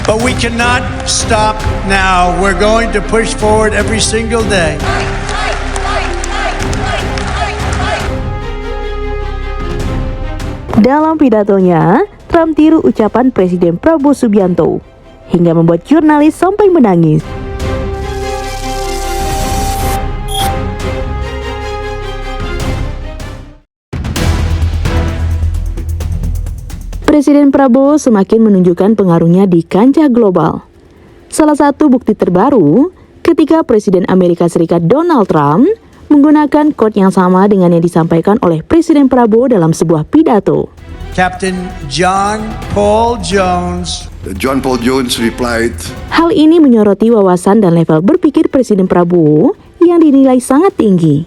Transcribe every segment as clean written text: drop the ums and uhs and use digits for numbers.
But we cannot stop now. We're going to push forward every single day. Dalam pidatonya, Trump tiru ucapan Presiden Prabowo Subianto hingga membuat jurnalis sampai menangis. Presiden Prabowo semakin menunjukkan pengaruhnya di kancah global. Salah satu bukti terbaru ketika Presiden Amerika Serikat Donald Trump menggunakan quote yang sama dengan yang disampaikan oleh Presiden Prabowo dalam sebuah pidato. Captain John Paul Jones. John Paul Jones replied, Hal ini menyoroti wawasan dan level berpikir Presiden Prabowo yang dinilai sangat tinggi.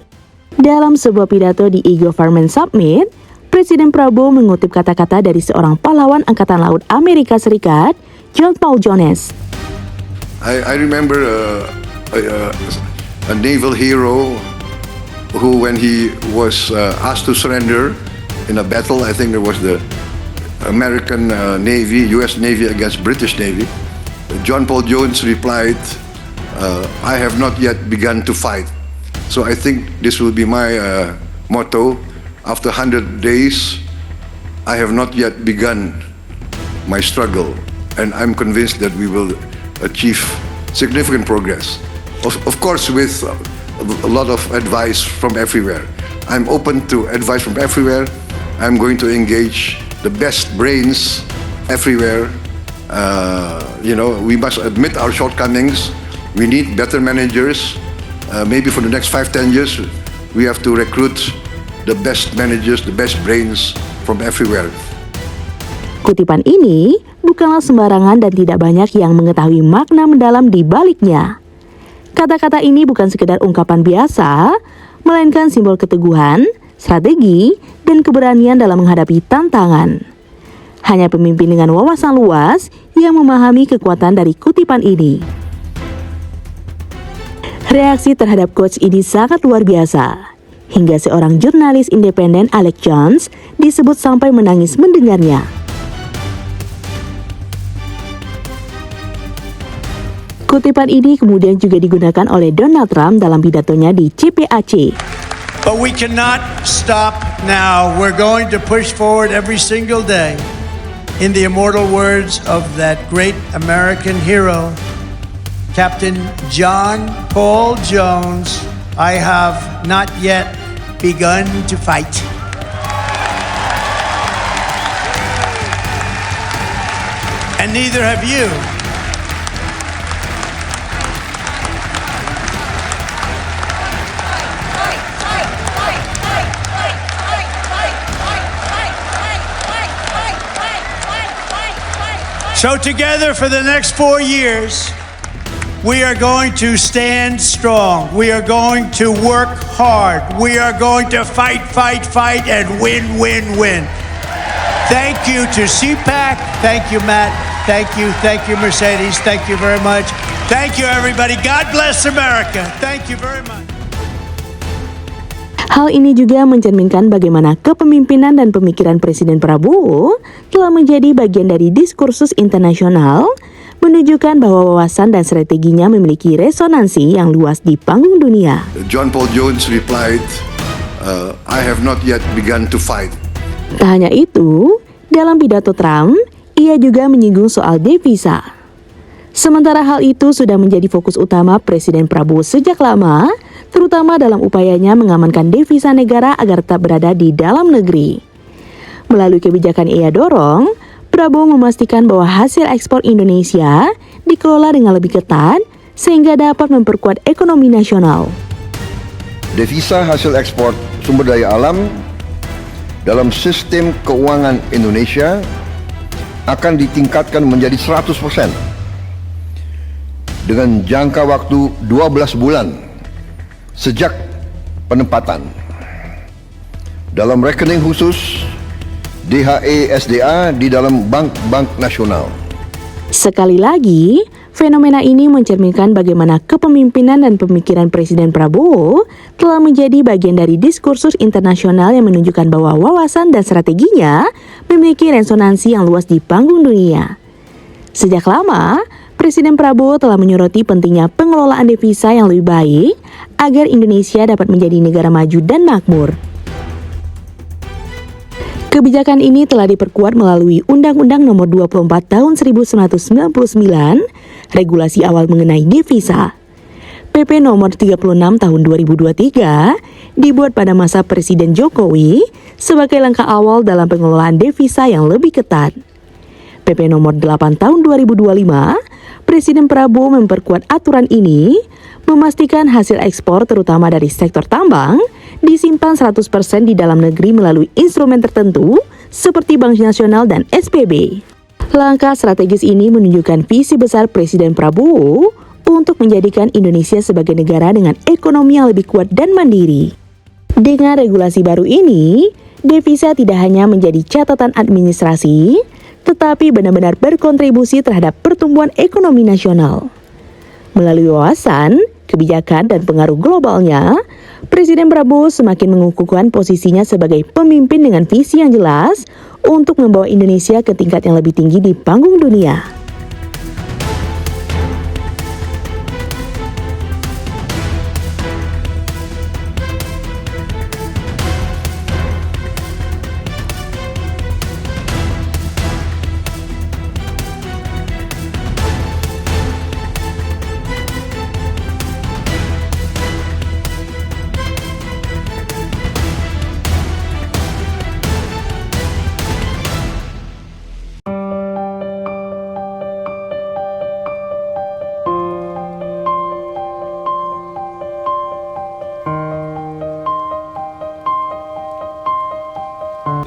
Dalam sebuah pidato di E-Government Summit, Presiden Prabowo mengutip kata-kata dari seorang pahlawan Angkatan Laut Amerika Serikat, John Paul Jones. I remember a naval hero who, when he was asked to surrender in a battle, I think it was the American Navy, U.S. Navy against British Navy, John Paul Jones replied, I have not yet begun to fight. So I think this will be my motto. After 100 days, I have not yet begun my struggle, and I'm convinced that we will achieve significant progress. Of course, with a lot of advice from everywhere. I'm open to advice from everywhere. I'm going to engage the best brains everywhere. We must admit our shortcomings. We need better managers. Maybe for the next 5-10 years, we have to recruit the best managers, the best brains from everywhere. Kutipan ini bukanlah sembarangan dan tidak banyak yang mengetahui makna mendalam di baliknya. Kata-kata ini bukan sekedar ungkapan biasa, melainkan simbol keteguhan, strategi, dan keberanian dalam menghadapi tantangan. Hanya pemimpin dengan wawasan luas yang memahami kekuatan dari kutipan ini. Reaksi terhadap quotes ini sangat luar biasa, hingga seorang jurnalis independen Alex Jones disebut sampai menangis mendengarnya. Kutipan ini kemudian juga digunakan oleh Donald Trump dalam pidatonya di CPAC. But we cannot stop now. We're going to push forward every single day. In the immortal words of that great American hero, Captain John Paul Jones, I have not yet begun to fight. And neither have you. So together for the next 4 years, we are going to stand strong. We are going to work hard. We are going to fight, and win. Thank you to CPAC. Thank you, Matt. Thank you, Mercedes. Thank you very much. Thank you, everybody. God bless America. Thank you very much. Hal ini juga mencerminkan bagaimana kepemimpinan dan pemikiran Presiden Prabowo telah menjadi bagian dari diskursus internasional, menunjukkan bahwa wawasan dan strateginya memiliki resonansi yang luas di panggung dunia. John Paul Jones replied, I have not yet begun to fight. Tak hanya itu, dalam pidato Trump, ia juga menyinggung soal devisa. Sementara hal itu sudah menjadi fokus utama Presiden Prabowo sejak lama, terutama dalam upayanya mengamankan devisa negara agar tetap berada di dalam negeri. Melalui kebijakan ia dorong, Prabowo memastikan bahwa hasil ekspor Indonesia dikelola dengan lebih ketat sehingga dapat memperkuat ekonomi nasional. Devisa hasil ekspor sumber daya alam dalam sistem keuangan Indonesia akan ditingkatkan menjadi 100% dengan jangka waktu 12 bulan sejak penempatan dalam rekening khusus DHE SDA di dalam bank-bank nasional. Sekali lagi, fenomena ini mencerminkan bagaimana kepemimpinan dan pemikiran Presiden Prabowo telah menjadi bagian dari diskursus internasional yang menunjukkan bahwa wawasan dan strateginya memiliki resonansi yang luas di panggung dunia. Sejak lama, Presiden Prabowo telah menyoroti pentingnya pengelolaan devisa yang lebih baik agar Indonesia dapat menjadi negara maju dan makmur. Kebijakan ini telah diperkuat melalui Undang-Undang Nomor 24 Tahun 1999, regulasi awal mengenai devisa. PP Nomor 36 Tahun 2023 dibuat pada masa Presiden Jokowi sebagai langkah awal dalam pengelolaan devisa yang lebih ketat. PP Nomor 8 Tahun 2025, Presiden Prabowo memperkuat aturan ini, memastikan hasil ekspor terutama dari sektor tambang disimpan 100% di dalam negeri melalui instrumen tertentu seperti Bank Nasional dan SPB. Langkah strategis ini menunjukkan visi besar Presiden Prabowo untuk menjadikan Indonesia sebagai negara dengan ekonomi yang lebih kuat dan mandiri. Dengan regulasi baru ini, devisa tidak hanya menjadi catatan administrasi, tetapi benar-benar berkontribusi terhadap pertumbuhan ekonomi nasional. Melalui wawasan, kebijakan, dan pengaruh globalnya, Presiden Prabowo semakin mengukuhkan posisinya sebagai pemimpin dengan visi yang jelas untuk membawa Indonesia ke tingkat yang lebih tinggi di panggung dunia.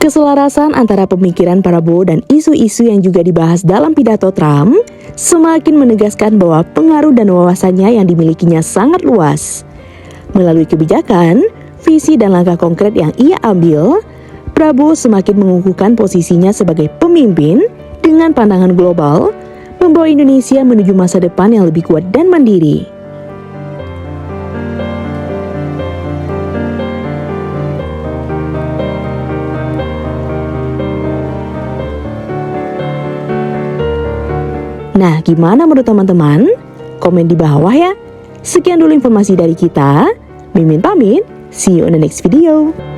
Keselarasan antara pemikiran Prabowo dan isu-isu yang juga dibahas dalam pidato Trump semakin menegaskan bahwa pengaruh dan wawasannya yang dimilikinya sangat luas. Melalui kebijakan, visi dan langkah konkret yang ia ambil, Prabowo semakin mengukuhkan posisinya sebagai pemimpin dengan pandangan global, membawa Indonesia menuju masa depan yang lebih kuat dan mandiri. Nah, gimana menurut teman-teman? Komen di bawah ya. Sekian dulu informasi dari kita. Mimin pamit. See you on the next video.